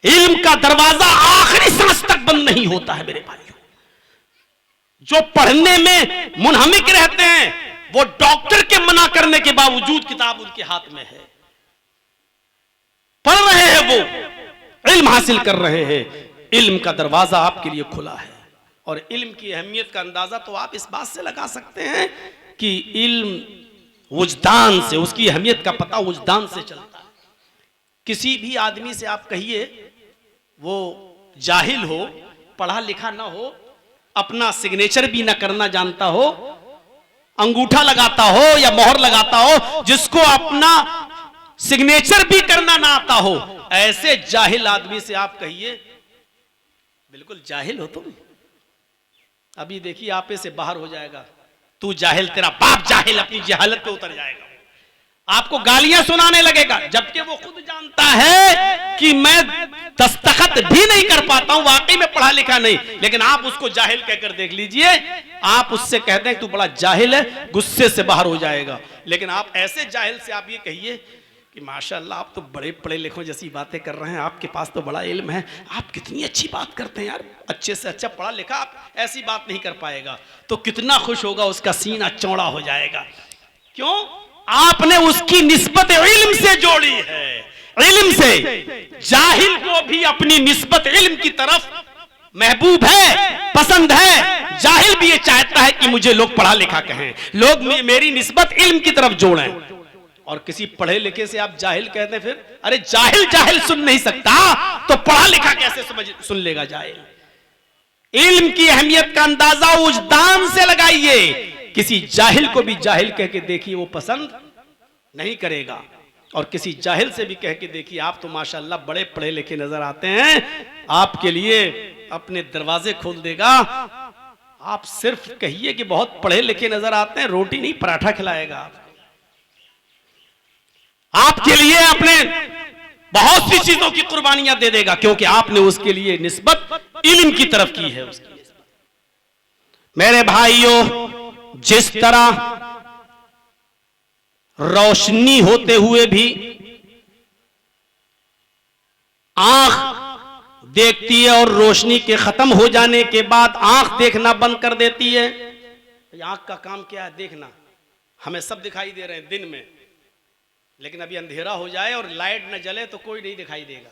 इल्म का दरवाजा आखिरी सांस तक बंद नहीं होता है मेरे भाइयों। जो पढ़ने में मुनहमिक रहते हैं वो डॉक्टर के मना करने के बावजूद किताब उनके हाथ में है, पढ़ रहे हैं, वो इल्म हासिल कर रहे हैं। इल्म का दरवाजा आपके लिए खुला है। और इल्म की अहमियत का अंदाजा तो आप इस बात से लगा सकते हैं कि इल्म वुजदान से, उसकी अहमियत का पता वुजदान से चलता है। किसी भी आदमी से आप कहिए वो जाहिल हो, पढ़ा लिखा ना हो, अपना सिग्नेचर भी ना करना जानता हो, अंगूठा लगाता हो या मोहर लगाता हो, जिसको अपना सिग्नेचर भी करना ना आता हो, ऐसे जाहिल आदमी से आप कहिए बिल्कुल जाहिल हो तुम, अभी देखिए आपे से बाहर हो जाएगा, तू जाहिल, तेरा बाप जाहिल, अपनी जहालत पे उतर जाएगा, आपको गालियां सुनाने लगेगा। जबकि वो खुद जानता है कि मैं दस्तखत भी नहीं कर पाता हूं, वाकई में पढ़ा लिखा नहीं, लेकिन आप उसको जाहिल कहकर देख लीजिए। आप उससे कहते हैं तू बड़ा जाहिल है, गुस्से से बाहर हो जाएगा। लेकिन आप ऐसे जाहिल से आप ये कहिए कि माशाअल्लाह आप तो बड़े पढ़े लिखों जैसी बातें कर रहे हैं, आपके पास तो बड़ा इल्म है, आप कितनी अच्छी बात करते हैं यार, अच्छे से अच्छा पढ़ा लिखा, आप ऐसी बात नहीं कर पाएगा। तो कितना खुश होगा, उसका सीना चौड़ा हो जाएगा। क्यों? आपने उसकी निस्बत इल्म से जोड़ी है, इल्म से। जाहिल को भी अपनी निस्बत इल्म की तरफ महबूब है, पसंद है। जाहिल भी ये चाहता है कि मुझे लोग पढ़ा लिखा कहें, लोग मेरी निस्बत इल्म की तरफ जोड़ें। और किसी पढ़े लिखे से आप जाहिल कहते हैं, फिर अरे जाहिल जाहिल सुन नहीं सकता तो पढ़ा लिखा कैसे सुन लेगा जाहिल? इल्म की अहमियत का अंदाजा वुजदान से लगाइए। किसी जाहिल को भी जाहिल कह के देखिए, वो पसंद नहीं करेगा। और किसी जाहिल से भी कह के देखिए, आप तो माशाअल्लाह बड़े पढ़े लिखे नजर आते हैं, आपके लिए अपने दरवाजे खोल देगा। आप सिर्फ कहिए कि बहुत पढ़े लिखे नजर आते हैं, रोटी नहीं पराठा खिलाएगा आपके लिए, अपने बहुत सी चीजों की कुर्बानियां दे देगा, क्योंकि आपने उसके लिए निस्बत इल्म की तरफ की है। उसकी मेरे भाइयों, जिस तरह रोशनी होते हुए भी आंख देखती है और रोशनी के खत्म हो जाने के बाद आंख देखना बंद कर देती है। आंख का काम क्या है? देखना। हमें सब दिखाई दे रहे हैं दिन में, लेकिन अभी अंधेरा हो जाए और लाइट न जले तो कोई नहीं दिखाई देगा।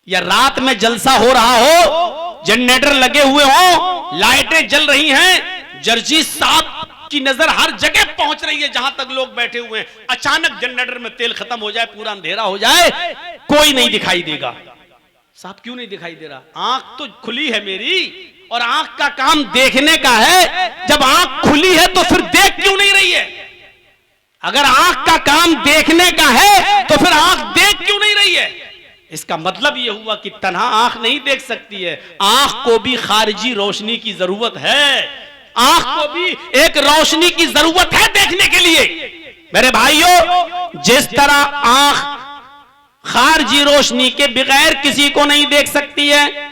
या रात में जलसा हो रहा हो, जनरेटर लगे हुए हो, लाइटें जल रही हैं, जर्जी साहब की नजर हर जगह पहुंच रही है जहां तक लोग बैठे हुए हैं, अचानक जनरेटर में तेल खत्म हो जाए, पूरा अंधेरा हो जाए, कोई नहीं दिखाई देगा। साहब क्यों नहीं दिखाई दे रहा? आंख तो खुली है मेरी, और आंख का काम देखने का है। जब आंख खुली है तो फिर देख क्यों नहीं रही है? अगर आंख का काम देखने का है तो फिर आंख देख क्यों नहीं रही है? इसका मतलब यह हुआ कि तन्हा आंख नहीं देख सकती है, आंख को भी खारिजी रोशनी की जरूरत है, आंख को भी एक रोशनी की जरूरत है देखने के लिए। मेरे भाइयों, जिस तरह आंख खारिजी रोशनी के बगैर किसी को नहीं देख सकती है,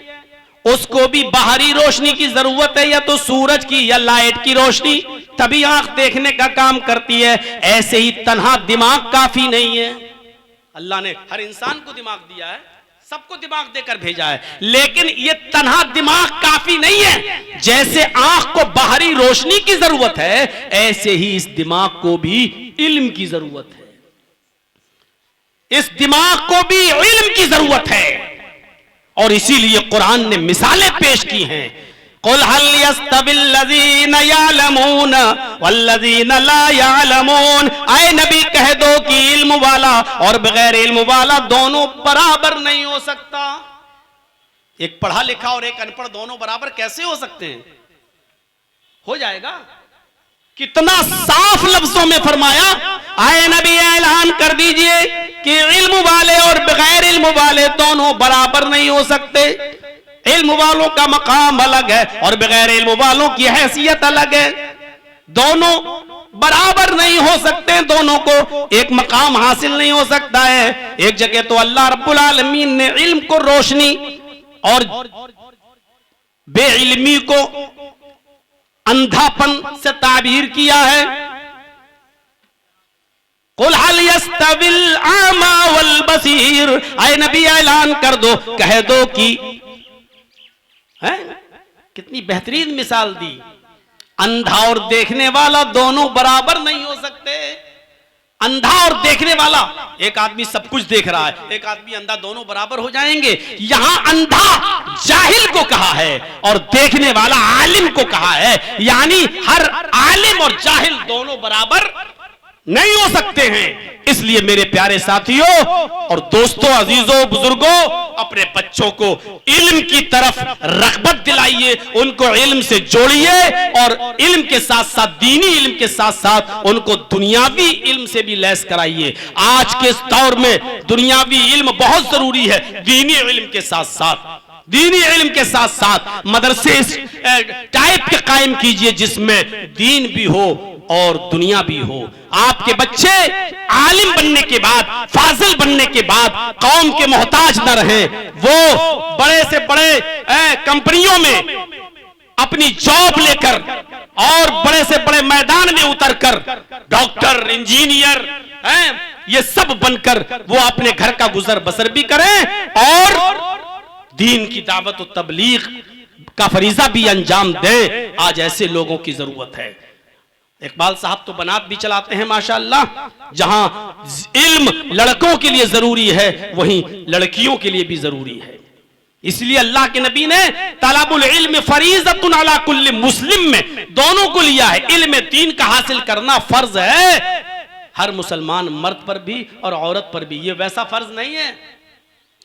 उसको भी बाहरी रोशनी की जरूरत है, या तो सूरज की या लाइट की रोशनी, तभी आंख देखने का काम करती है। ऐसे ही तन्हा दिमाग काफी नहीं है। अल्लाह ने हर इंसान को दिमाग दिया है, सबको दिमाग देकर भेजा है, लेकिन ये तन्हा दिमाग काफी नहीं है। जैसे आंख को बाहरी रोशनी की जरूरत है, ऐसे ही इस दिमाग को भी इल्म की जरूरत है। इस दिमाग को भी इल्म की जरूरत है, और इसीलिए कुरान ने मिसालें पेश की हैं। कुल हल यस्तविल्लज़ीन यअलमून वल्लज़ीन ला यअलमून, ऐ नबी कह दो कि इल्म वाला और बगैर इल्म वाला दोनों बराबर नहीं हो सकता। एक पढ़ा लिखा और एक अनपढ़ दोनों बराबर कैसे हो सकते हैं? हो जाएगा। कितना साफ लफ्जों में फरमाया, आए नबी ऐलान कर दीजिए कि इल्म वाले और बगैर इल्म वाले दोनों बराबर नहीं हो सकते। इल्म वालों का मकाम अलग है और बगैर इल्म वालों की हैसियत अलग है। दोनों बराबर नहीं हो सकते, दोनों को एक मकाम हासिल नहीं हो सकता है। एक जगह तो अल्लाह रब्बुल आलमीन ने इल्म को रोशनी और बेइल्मी को अंधापन से ताबीर किया है। कुल हल यस्तविल आमा वल बसीर, ऐ नबी ऐलान कर दो, कह दो कि है, कितनी बेहतरीन मिसाल दी। अंधा और देखने वाला दोनों बराबर नहीं हो सकते। अंधा और देखने वाला, एक आदमी सब कुछ देख रहा है, एक आदमी अंधा, दोनों बराबर हो जाएंगे? यहां अंधा जाहिल को कहा है और देखने वाला आलिम को कहा है, यानी हर आलिम और जाहिल दोनों बराबर नहीं हो सकते हैं। इसलिए मेरे प्यारे साथियों और दोस्तों, अजीजों, बुजुर्गों, अपने बच्चों को इल्म की तरफ रग़बत दिलाइए, उनको इल्म से जोड़िए, और इल्म के साथ साथ, दीनी इल्म के साथ साथ उनको दुनियावी इल्म से भी लैस कराइए। आज के इस दौर में दुनियावी इल्म बहुत जरूरी है, दीनी इल्म के साथ साथ, दीनी इल्म के साथ साथ मदरसे इस टाइप के कायम कीजिए जिसमें दीन भी हो और दुनिया भी हो। आपके बच्चे आलिम बनने के बाद, फाजिल बनने के बाद कौम के मोहताज न रहे, वो बड़े से बड़े कंपनियों में अपनी जॉब लेकर और बड़े से बड़े मैदान में उतरकर डॉक्टर, इंजीनियर, ये सब बनकर वो अपने घर का गुजर बसर भी करें और दीन की दावत और तबलीग का फरीजा भी अंजाम दें। आज ऐसे लोगों की जरूरत है। इकबाल साहब तो बनात भी चलाते हैं माशाअल्लाह। जहां इल्म लड़कों के लिए जरूरी है, वहीं लड़कियों के लिए भी जरूरी है। इसलिए अल्लाह के नबी ने तलबुल इल्म फरीज़तुन अला कुल्ली मुस्लिम में दोनों को लिया है। इल्म दीन का हासिल करना फर्ज है हर मुसलमान मर्द पर भी और औरत पर भी। ये वैसा फर्ज नहीं है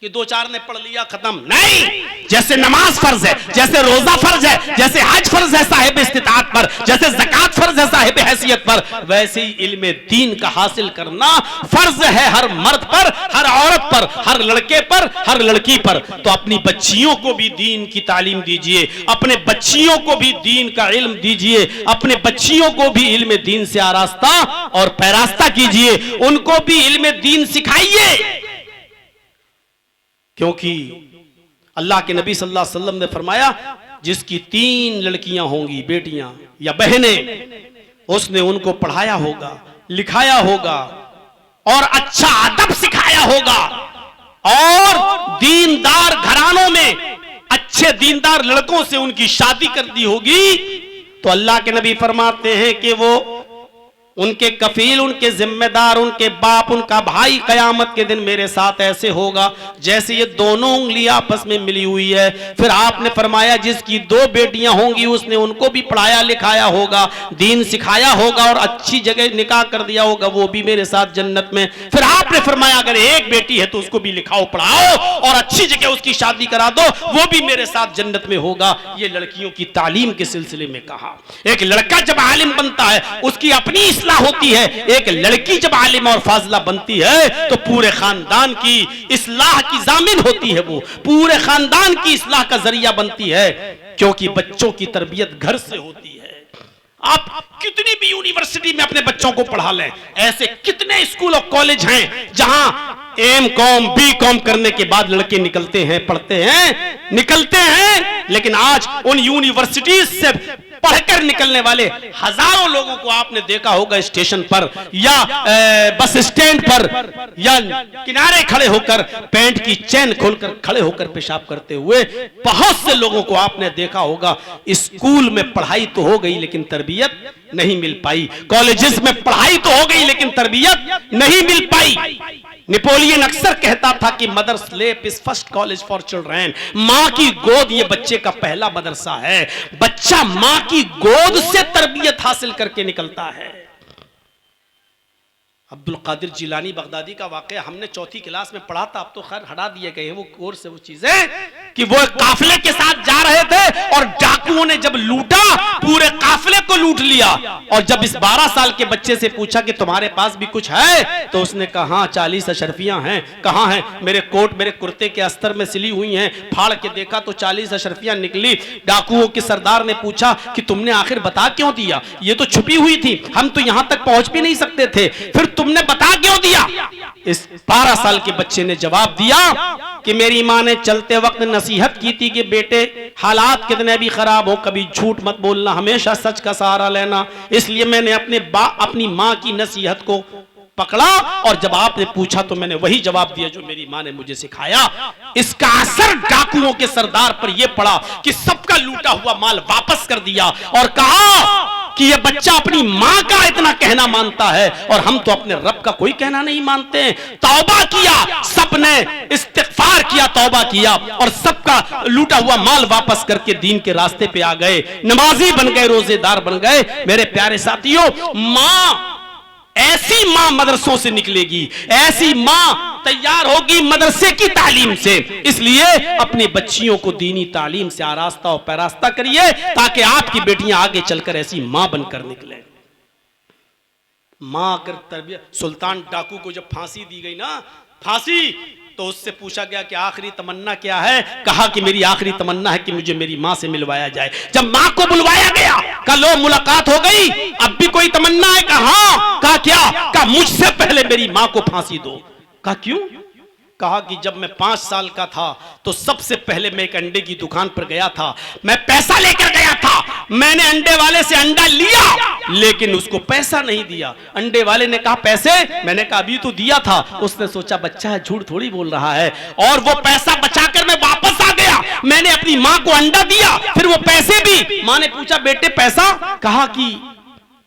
कि दो चार ने पढ़ लिया खत्म नहीं। जैसे नमाज फर्ज है, जैसे रोजा फर्ज है, जैसे हज फर्ज है साहिब इस्तिताअत पर, जैसे ज़कात फर्ज है साहिब हैसियत पर, वैसे ही इल्म दीन का हासिल करना फर्ज है हर मर्द पर, हर औरत पर, हर लड़के पर, हर लड़की पर। तो अपनी बच्चियों को भी दीन की तालीम दीजिए, अपने बच्चियों को भी दीन का इल्म दीजिए, अपने बच्चियों को भी इल्म दीन से आरास्ता और पैरास्ता कीजिए, उनको भी इल्म दीन सिखाइए। क्योंकि अल्लाह के नबी सल्लल्लाहु अलैहि वसल्लम ने फरमाया, जिसकी 3 लड़कियां होंगी, बेटियां या बहनें, उसने उनको पढ़ाया होगा, लिखाया होगा और अच्छा अदब सिखाया होगा, और दीनदार घरानों में अच्छे दीनदार लड़कों से उनकी शादी कर दी होगी, तो अल्लाह के नबी फरमाते हैं कि वो उनके कफील, उनके जिम्मेदार, उनके बाप, उनका भाई कयामत के दिन मेरे साथ ऐसे होगा जैसे ये दोनों उंगलियां आपस में मिली हुई है। फिर आपने फरमाया, जिसकी 2 बेटियां होंगी उसने उनको भी पढ़ाया लिखाया होगा, दीन सिखाया होगा और अच्छी जगह निकाह कर दिया होगा, वो भी मेरे साथ जन्नत में। फिर आपने फरमाया, अगर एक बेटी है तो उसको भी लिखाओ पढ़ाओ और अच्छी जगह उसकी शादी करा दो, वो भी मेरे साथ जन्नत में होगा। ये लड़कियों की तालीम के सिलसिले में कहा। एक लड़का जब आलिम बनता है उसकी अपनी होती है, एक लड़की जब आलिम और फाजिला बनती है तो पूरे खानदान की इस्लाह की जामिन होती है, वो पूरे खानदान की इस्लाह का जरिया बनती है, क्योंकि बच्चों की तरबियत घर से होती है। आप कितनी भी यूनिवर्सिटी में अपने बच्चों को पढ़ा लें, ऐसे कितने स्कूल और कॉलेज हैं जहां एम.कॉम बी.कॉम करने के बाद लड़के निकलते हैं, पढ़ते हैं, निकलते हैं, लेकिन आज उन यूनिवर्सिटीज से पढ़कर निकलने वाले हजारों लोगों को आपने देखा होगा स्टेशन पर या बस स्टैंड पर या किनारे खड़े होकर पैंट की चैन खोलकर खड़े होकर पेशाब करते हुए। बहुत से लोगों को आपने देखा होगा। स्कूल में पढ़ाई तो हो गई लेकिन तरबियत नहीं मिल पाई, कॉलेजेस में पढ़ाई तो हो गई लेकिन तरबियत नहीं मिल पाई। नेपोलियन अक्सर कहता था कि mother's lap is first college for children, मां की गोद ये बच्चे का पहला मदरसा है। बच्चा मां की गोद से तरबियत हासिल करके निकलता है। अब्दुल कादिर जिलानी बगदादी का वाकया हमने 4th क्लास में पढ़ा था, अब तो खैर हटा दिए गए हैं वो कोर्स से वो चीजें, कि वो काफिले के साथ जा रहे थे और डाकुओं ने जब लूटा पूरे काफिले को लूट लिया, और जब इस 12 साल के बच्चे से पूछा कि तुम्हारे पास भी कुछ है, तो उसने कहा 40 अशरफियां हैं। कहां हैं? मेरे कोट मेरे कुर्ते के अस्तर में सिली हुई हैं। फाड़ के देखा तो 40 अशरफियां निकली। डाकुओं के सरदार ने पूछा कि तुमने आखिर बता क्यों दिया, ये तो छुपी हुई थी, हम तो यहां तक पहुंच भी नहीं सकते थे, फिर तुमने बता क्यों दिया? इस 12 साल के बच्चे ने जवाब दिया कि मेरी मां ने चलते वक्त नसीहत की थी कि बेटे हालात कितने भी खराब हो कभी झूठ मत बोलना, हमेशा सच का सहारा लेना। इसलिए मैंने अपनी मां की नसीहत को पकड़ा और जब आपने पूछा तो मैंने वही जवाब दिया जो मेरी मां ने मुझे सिखाया। इसका असर डाकुओं के सरदार पर यह पड़ा कि सबका लूटा हुआ माल वापस कर दिया और कहा कि ये बच्चा अपनी मां का इतना कहना मानता है और हम तो अपने रब का कोई कहना नहीं मानते हैं। तौबा किया, सबने इस्तिगफार किया, तौबा किया और सबका लूटा हुआ माल वापस करके दीन के रास्ते पे आ गए, नमाजी बन गए, रोजेदार बन गए। मेरे प्यारे साथियों, मां ऐसी मां मदरसों से निकलेगी, ऐसी मां तैयार होगी मदरसे की तालीम से। इसलिए अपनी बच्चियों को दीनी तालीम से आरास्ता और पैरास्ता करिए ताकि आपकी बेटियां आगे चलकर ऐसी मां बनकर निकले। मां अगर तरबियत, सुल्तान डाकू को जब फांसी दी गई ना, फांसी, तो उससे पूछा गया कि आखिरी तमन्ना क्या है? कहा कि मेरी आखिरी तमन्ना है कि मुझे मेरी मां से मिलवाया जाए। जब मां को बुलवाया गया, कहा लो मुलाकात हो गई, अब भी कोई तमन्ना है? कहा क्या? कहा मुझसे पहले मेरी मां को फांसी दो। कहा क्यों? कहा कि जब मैं 5 साल का था तो सबसे पहले मैं एक अंडे की दुकान पर गया था, मैं पैसा लेकर गया था, मैंने अंडे वाले से अंडा लिया लेकिन उसको पैसा नहीं दिया। अंडे वाले ने कहा पैसे? मैंने कहा अभी तो दिया था। उसने सोचा बच्चा है, झूठ थोड़ी बोल रहा है, और वो पैसा बचाकर मैं वापस आ गया। मैंने अपनी मां को अंडा दिया, फिर वो पैसे भी। मां ने पूछा बेटे पैसा? कहा कि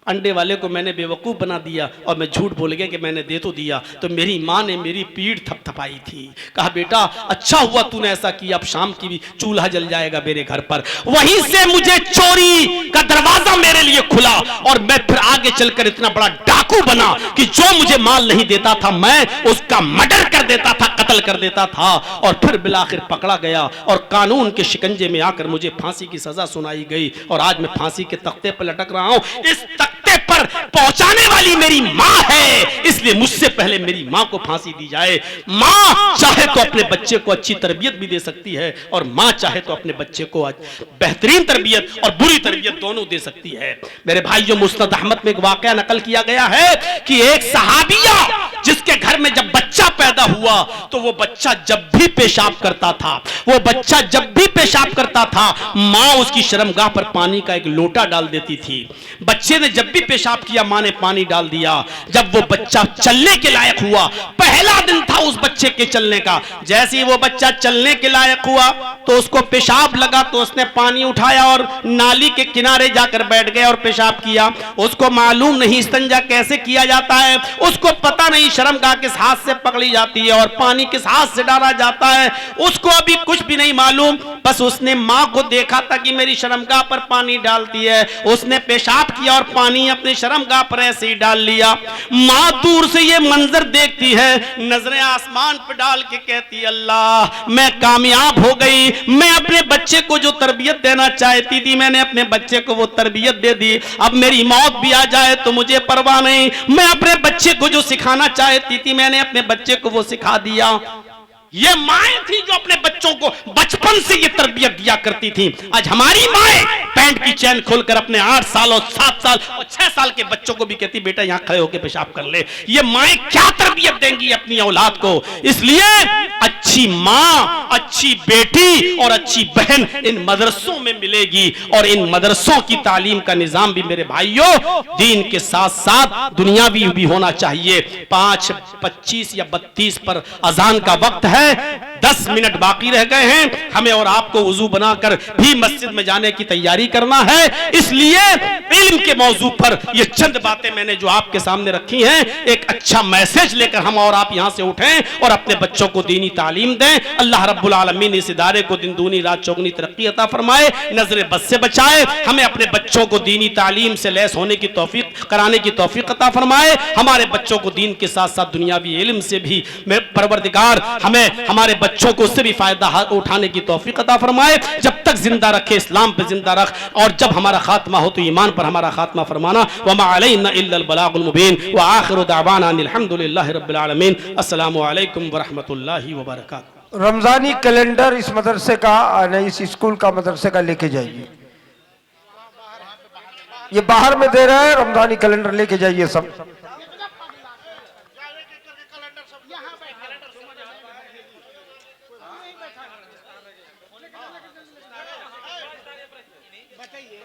अंडे वाले को मैंने बेवकूफ़ बना दिया और मैं झूठ बोल गया कि मैंने दे तो दिया, तो मेरी माँ ने मेरी पीठ थपथपाई थी। कहा बेटा अच्छा हुआ तूने ऐसा किया, अब शाम की भी चूल्हा जल जाएगा मेरे घर पर। वहीं से मुझे चोरी का दरवाजा मेरे लिए खुला और मैं फिर आगे चलकर इतना बड़ा डाकू बना कि जो मुझे माल नहीं देता था मैं उसका मर्डर कर देता था, कत्ल कर देता था, और फिर बिलाखिर पकड़ा गया और कानून के शिकंजे में आकर मुझे फांसी की सजा सुनाई गई और आज मैं फांसी के तख्ते पर लटक रहा हूं। इस तख्ते पर पहुंचाने वाली मेरी मां है, इसलिए मुझसे पहले मेरी मां को फांसी दी जाए। मां चाहे तो अपने बच्चे को अच्छी तरबियत भी दे सकती है और मां चाहे तो अपने बच्चे को बेहतरीन तरबियत और बुरी तरबियत दोनों दे सकती है। मेरे भाइयों, मुस्नद अहमद में एक वाकया नकल किया गया है कि एक सहाबिया जिसके घर में जब बच्चा पैदा हुआ तो वो बच्चा जब भी पेशाब करता था, वो बच्चा जब भी पेशाब करता था, मां उसकी शर्मगाह पर पानी का एक लोटा डाल देती थी। बच्चे ने जब भी पेशाब किया मां ने पानी डाल दिया। जब वो बच्चा चलने के लायक हुआ, पहला दिन था उस बच्चे के चलने का, जैसे ही वो बच्चा चलने के लायक हुआ तो उसको पेशाब लगा तो उसने पानी उठाया और नाली के किनारे जाकर बैठ गया और पेशाब किया। उसको मालूम नहीं इस्तिंजा कैसे किया जाता है, उसको पता नहीं शर्मगाह किस हाथ से पकड़ी जाती है और पानी किस हाथ से डाला जाता है, उसको अभी कुछ भी नहीं मालूम। बस उसने मां को देखा था कि मेरी शर्मगाह पर पानी डालती है, उसने पेशाब किया और पानी अपनी शर्मगाह पर ऐसे ही डाल लिया। मां दूर से ये मंजर देखती है, नजरें आसमान पर डाल के कहती अल्लाह मैं कामयाब हो गई, मैं अपने बच्चे को जो तरबियत देना चाहती थी मैंने अपने बच्चे को वो तरबियत दे दी। अब मेरी मौत भी आ जाए तो मुझे परवाह नहीं, मैं अपने बच्चे को जो सिखाना चाहती थी मैंने अपने बच्चे को वो सिखा दिया। ये माएं थी जो अपने बच्चों को बचपन से ये तरबियत दिया करती थी। आज हमारी माएं पैंट की चैन खोलकर अपने 8 साल और 7 साल और 6 साल के बच्चों को भी कहती बेटा यहां खड़े होकर पेशाब कर ले। ये माएं क्या तरबियत देंगी अपनी औलाद को? इसलिए अच्छी मां, अच्छी बेटी और अच्छी बहन इन मदरसों में मिलेगी और इन मदरसों की तालीम का निजाम भी मेरे भाइयों दीन के साथ साथ दुनियावी भी होना चाहिए। 5:25 या 32 पर अजान का वक्त है, 10 मिनट बाकी रह गए हैं, हमें और आपको वुजू बनाकर भी मस्जिद में जाने की तैयारी करना है। इसलिए इल्म के मौजू पर ये चंद बातें मैंने जो आपके सामने रखी हैं, एक अच्छा मैसेज लेकर हम और आप यहां से उठें और अपने बच्चों को दीनी तालीम दें। अल्लाह रब्बुल आलमीन इस इदारे को दिन दूनी रात चौगुनी तरक्की अता फरमाए, नजर बद से बचाए, हमें अपने बच्चों को दीनी तालीम से लैस होने की तौफीक कराने की तौफीक अता फरमाए, हमारे बच्चों को दीन के साथ साथ दुनियावी इल्म से भी परवरदिगार हमें हमारे बच्चों को उससे भी फायदा उठाने की तौफीक अता फरमाए। जब तक जिंदा रखे इस्लाम पे जिंदा रख, और जब हमारा खात्मा हो तो ईमान पर हमारा खात्मा फरमाना। वमा अलैना इल्लल बलागुल मुबीन व आखिरु दावाना अल्हम्दुलिल्लाहि रब्बिल आलमीन। अस्सलामु अलैकुम व रहमतुल्लाहि व बरकातुहू। रमजानी कैलेंडर इस मदरसे का, इस स्कूल का, मदरसे का लेके जाइए। ये बाहर में दे रहे हैं, रमजानी कैलेंडर लेके जाइए सब। बताइए